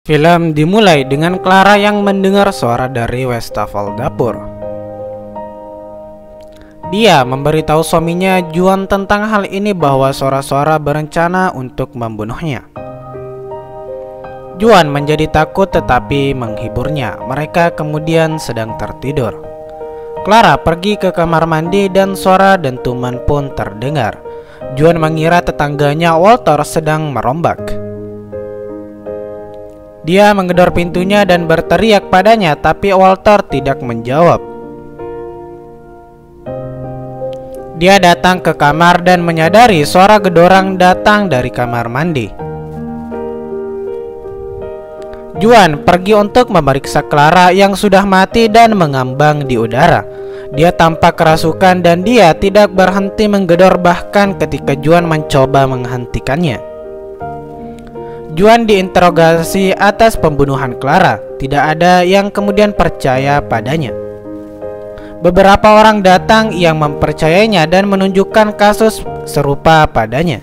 Film dimulai dengan Clara yang mendengar suara dari wastafel dapur. Dia memberitahu suaminya Juan tentang hal ini, bahwa suara-suara berencana untuk membunuhnya. Juan menjadi takut tetapi menghiburnya. Mereka kemudian sedang tertidur. Clara pergi ke kamar mandi dan suara dentuman pun terdengar. Juan mengira tetangganya Walter sedang merombak. Dia menggedor pintunya dan berteriak padanya, tapi Walter tidak menjawab. Dia datang ke kamar dan menyadari suara gedorang datang dari kamar mandi. Juan pergi untuk memeriksa Clara yang sudah mati dan mengambang di udara. Dia tampak kerasukan dan dia tidak berhenti menggedor bahkan ketika Juan mencoba menghentikannya. Juan diinterogasi atas pembunuhan Clara. Tidak ada yang kemudian percaya padanya. Beberapa orang datang yang mempercayainya dan menunjukkan kasus serupa padanya.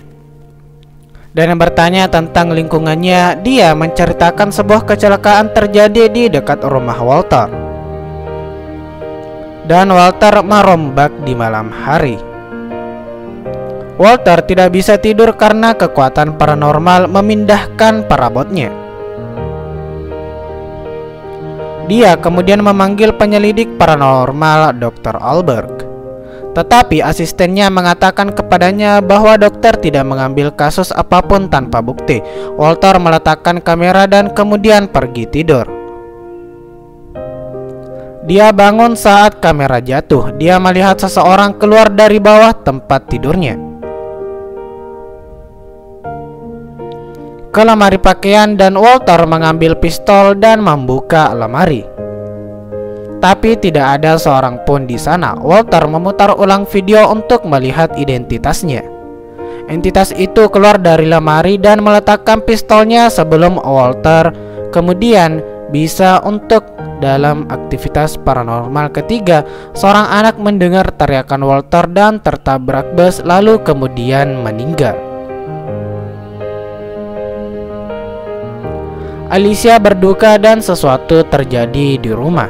Dan bertanya tentang lingkungannya, dia menceritakan sebuah kecelakaan terjadi di dekat rumah Walter. Dan Walter merombak di malam hari. Walter tidak bisa tidur karena kekuatan paranormal memindahkan perabotnya. Dia kemudian memanggil penyelidik paranormal Dr. Albert. Tetapi asistennya mengatakan kepadanya bahwa dokter tidak mengambil kasus apapun tanpa bukti. Walter meletakkan kamera dan kemudian pergi tidur. Dia bangun saat kamera jatuh. Dia melihat seseorang keluar dari bawah tempat tidurnya ke lemari pakaian, dan Walter mengambil pistol dan membuka lemari. Tapi tidak ada seorang pun di sana. Walter memutar ulang video untuk melihat identitasnya. Entitas itu keluar dari lemari dan meletakkan pistolnya sebelum Walter kemudian bisa untuk dalam aktivitas paranormal ketiga. Seorang anak mendengar teriakan Walter dan tertabrak bus lalu kemudian meninggal. Alicia berduka dan sesuatu terjadi di rumah.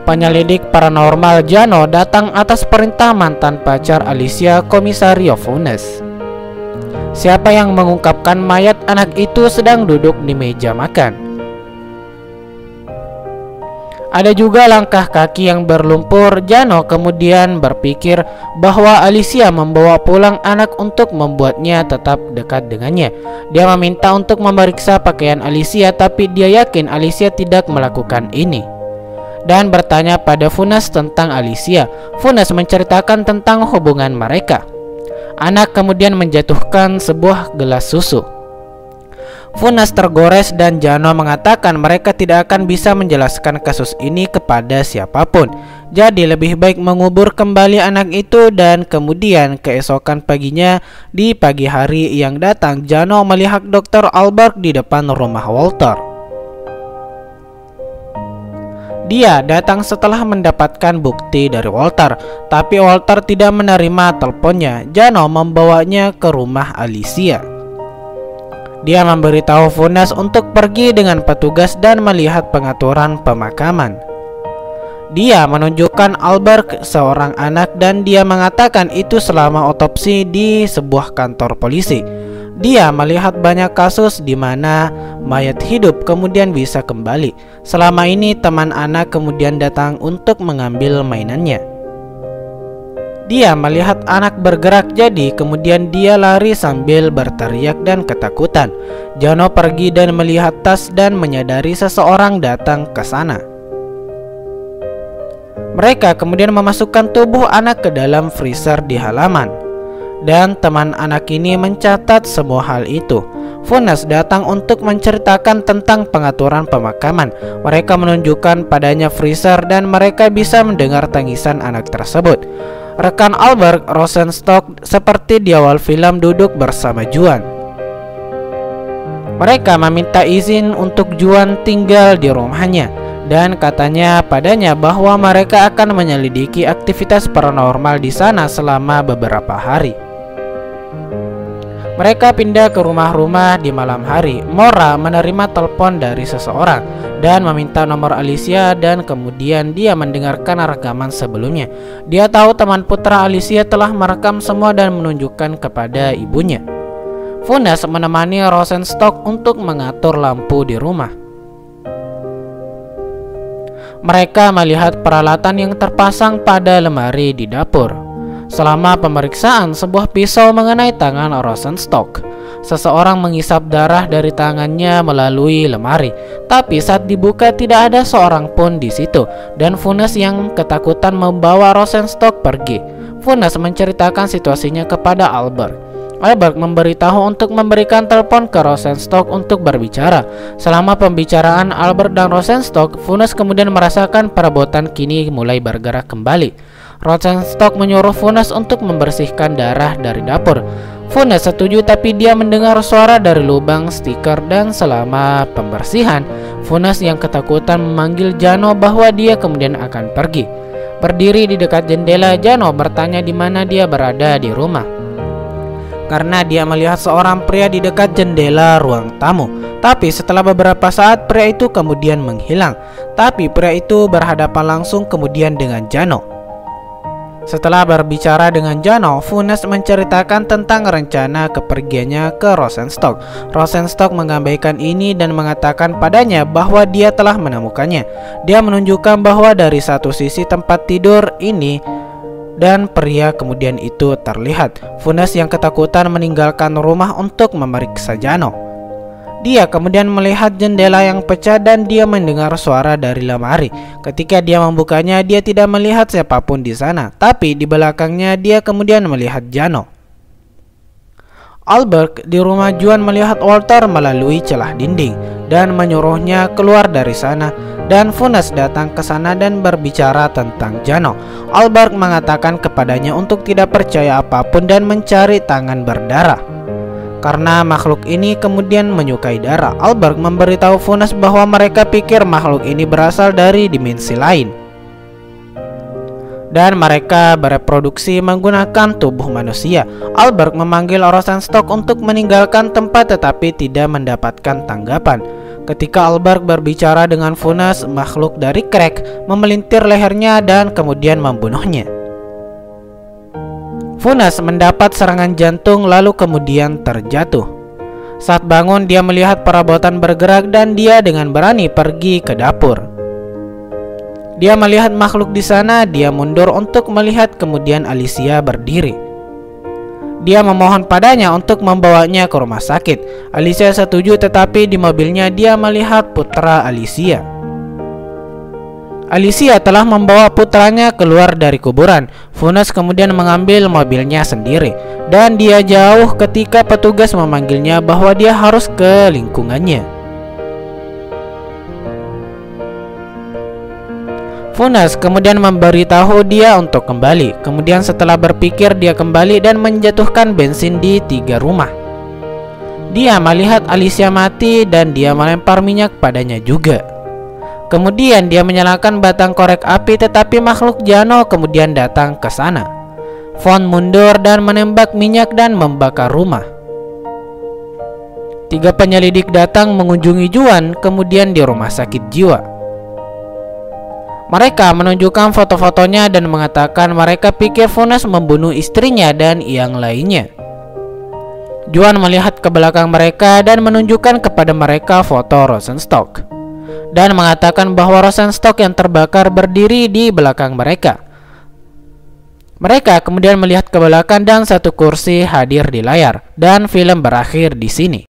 Penyelidik paranormal Jano datang atas perintah mantan pacar Alicia, Komisario Funes. Siapa yang mengungkapkan mayat anak itu sedang duduk di meja makan. Ada juga langkah kaki yang berlumpur. Jano kemudian berpikir bahwa Alicia membawa pulang anak untuk membuatnya tetap dekat dengannya. Dia meminta untuk memeriksa pakaian Alicia, tapi dia yakin Alicia tidak melakukan ini. Dan bertanya pada Funes tentang Alicia. Funes menceritakan tentang hubungan mereka. Anak kemudian menjatuhkan sebuah gelas susu. Funes tergores dan Jano mengatakan mereka tidak akan bisa menjelaskan kasus ini kepada siapapun. Jadi lebih baik mengubur kembali anak itu. Dan kemudian keesokan paginya, di pagi hari yang datang, Jano melihat Dr. Albert di depan rumah Walter. Dia datang setelah mendapatkan bukti dari Walter, tapi Walter tidak menerima teleponnya. Jano membawanya ke rumah Alicia. Dia memberitahu Funes untuk pergi dengan petugas dan melihat pengaturan pemakaman. Dia menunjukkan Albert seorang anak dan dia mengatakan itu selama otopsi di sebuah kantor polisi. Dia melihat banyak kasus di mana mayat hidup kemudian bisa kembali. Selama ini teman anak kemudian datang untuk mengambil mainannya. Dia melihat anak bergerak, jadi kemudian dia lari sambil berteriak dan ketakutan. Jano pergi dan melihat tas dan menyadari seseorang datang ke sana. Mereka kemudian memasukkan tubuh anak ke dalam freezer di halaman. Dan teman anak ini mencatat semua hal itu. Funes datang untuk menceritakan tentang pengaturan pemakaman. Mereka menunjukkan padanya freezer dan mereka bisa mendengar tangisan anak tersebut. Rekan Albert, Rosenstock, seperti di awal film duduk bersama Juan. Mereka meminta izin untuk Juan tinggal di rumahnya dan katanya padanya bahwa mereka akan menyelidiki aktivitas paranormal di sana selama beberapa hari. Mereka pindah ke rumah-rumah di malam hari. Maura menerima telepon dari seseorang dan meminta nomor Alicia, dan kemudian dia mendengarkan rekaman sebelumnya. Dia tahu teman putra Alicia telah merekam semua dan menunjukkan kepada ibunya. Funes menemani Rosenstock untuk mengatur lampu di rumah. Mereka melihat peralatan yang terpasang pada lemari di dapur. Selama pemeriksaan, sebuah pisau mengenai tangan Rosenstock. Seseorang mengisap darah dari tangannya melalui lemari, tapi saat dibuka tidak ada seorang pun di situ, dan Funes yang ketakutan membawa Rosenstock pergi. Funes menceritakan situasinya kepada Albert. Albert memberitahu untuk memberikan telepon ke Rosenstock untuk berbicara. Selama pembicaraan Albert dan Rosenstock, Funes kemudian merasakan perabotan kini mulai bergerak kembali. Rosenstock menyuruh Funes untuk membersihkan darah dari dapur. Funes setuju, tapi dia mendengar suara dari lubang stiker, dan selama pembersihan, Funes yang ketakutan memanggil Jano bahwa dia kemudian akan pergi. Berdiri di dekat jendela, Jano bertanya di mana dia berada di rumah, karena dia melihat seorang pria di dekat jendela ruang tamu. Tapi setelah beberapa saat, pria itu kemudian menghilang. Tapi pria itu berhadapan langsung kemudian dengan Jano. Setelah berbicara dengan Jano, Funes menceritakan tentang rencana kepergiannya ke Rosenstock. Rosenstock mengabaikan ini dan mengatakan padanya bahwa dia telah menemukannya. Dia menunjukkan bahwa dari satu sisi tempat tidur ini dan pria kemudian itu terlihat. Funes yang ketakutan meninggalkan rumah untuk memeriksa Jano. Dia kemudian melihat jendela yang pecah dan dia mendengar suara dari lemari. Ketika dia membukanya, dia tidak melihat siapapun di sana, tapi di belakangnya dia kemudian melihat Jano. Albert di rumah Juan melihat Walter melalui celah dinding dan menyuruhnya keluar dari sana, dan Funes datang ke sana dan berbicara tentang Jano. Albert mengatakan kepadanya untuk tidak percaya apapun dan mencari tangan berdarah, karena makhluk ini kemudian menyukai darah. Albert memberitahu Funes bahwa mereka pikir makhluk ini berasal dari dimensi lain, dan mereka bereproduksi menggunakan tubuh manusia. Albert memanggil Rosenstock untuk meninggalkan tempat, tetapi tidak mendapatkan tanggapan. Ketika Albert berbicara dengan Funes, makhluk dari Craig memelintir lehernya dan kemudian membunuhnya. Funes mendapat serangan jantung lalu kemudian terjatuh. Saat bangun, dia melihat perabotan bergerak dan dia dengan berani pergi ke dapur. Dia melihat makhluk di sana. Dia mundur untuk melihat, kemudian Alicia berdiri. Dia memohon padanya untuk membawanya ke rumah sakit. Alicia setuju, tetapi di mobilnya dia melihat putra Alicia. Alicia telah membawa putranya keluar dari kuburan. Funes kemudian mengambil mobilnya sendiri, dan dia jauh ketika petugas memanggilnya bahwa dia harus ke lingkungannya. Funes kemudian memberitahu dia untuk kembali. Kemudian setelah berpikir, dia kembali dan menjatuhkan bensin di 3 rumah. Dia melihat Alicia mati dan dia melempar minyak padanya juga. Kemudian dia menyalakan batang korek api, tetapi makhluk Jano kemudian datang ke sana. Von mundur dan menembak minyak dan membakar rumah. 3 penyelidik datang mengunjungi Juan kemudian di rumah sakit jiwa. Mereka menunjukkan foto-fotonya dan mengatakan mereka pikir Funes membunuh istrinya dan yang lainnya. Juan melihat ke belakang mereka dan menunjukkan kepada mereka foto Rosenstock, dan mengatakan bahwa Rosenstock yang terbakar berdiri di belakang mereka. Mereka kemudian melihat ke belakang dan satu kursi hadir di layar, dan film berakhir di sini.